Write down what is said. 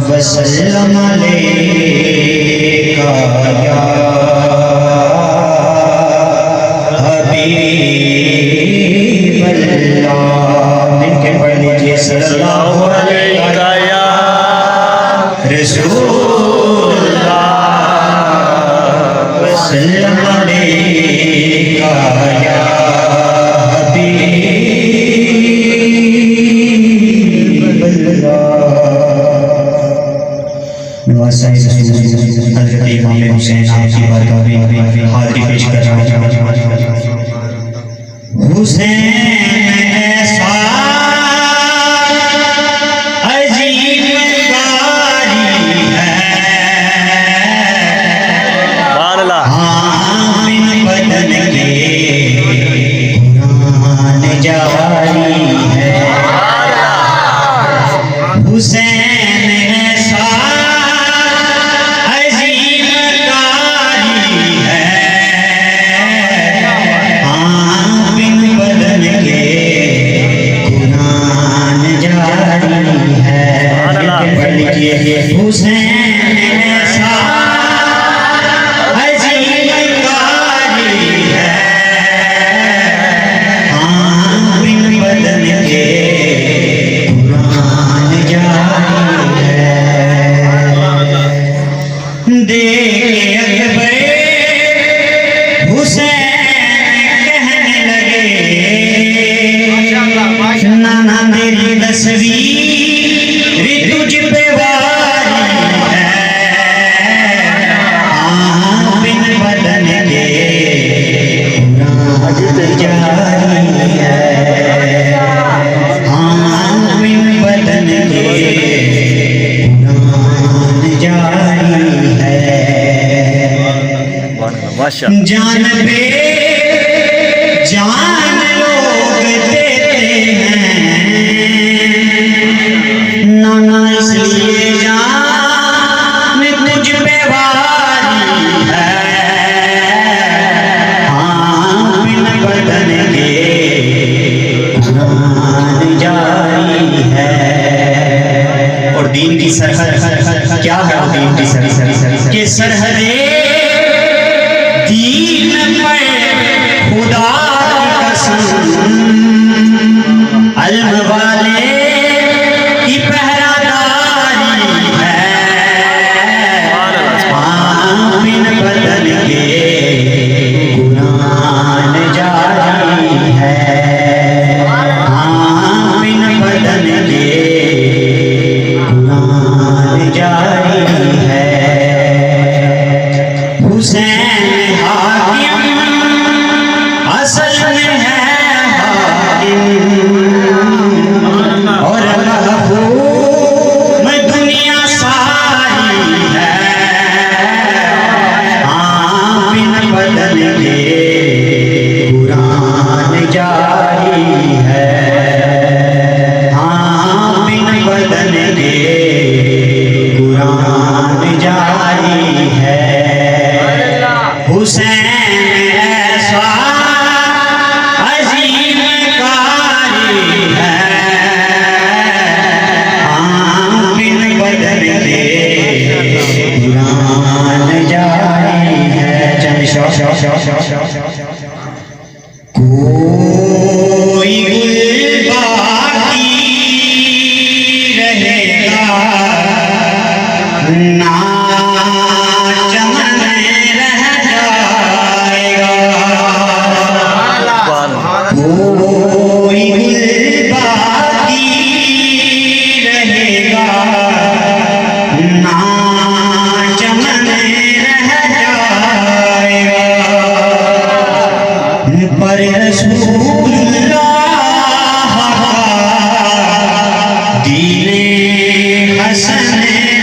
वसल्लम अलैका या हबीबल्लाह। मिलके पढ़ लीजिए सल्लल्लाहु अलैका या रसूलल्लाह वसल्लम अलैका या हज़रत इमाम हुसैन आपकी बारगाह में हाज़री पेश कर रहा हूं। हुसैन ऐसा अजीब कारी है, हामिल बदन के कुरान जारी है। हुसैन हुसैन ऐसा अजीब कारी है, हामिल बदन के कुरान जारी है। देखे अकबर हुसैन कहने लगे, नाना तेरी तस्वीर तुझ पे जान पे जान लोग देते हैं, नाना इसलिए जान तुझ पे वारी है, हामिल बदन के कुरान जारी है। और दीन की सरहद क्या है? दीन की सरहद के सरहदे दीन पर खुदा की कसम, अल्म वाले की पहरादारी है, हामिल बदन के कुरान जारी है, हामिल बदन के कुरान जारी है। हुसैन असल में है हाकिम और महबूब दुनिया सारी है, हामिल बदन के कुरान जारी है, हामिल बदन के कुरान जारी है। हुसैन ऐसा अजीब कारी है, हामिल बदन के कुरान जारी है। चंद कोई गुल बाकी रहेगा ना चमन रह जाएगा, कोई गुल बाकी रहेगा ना चमन रह जाएगा, पर रसूल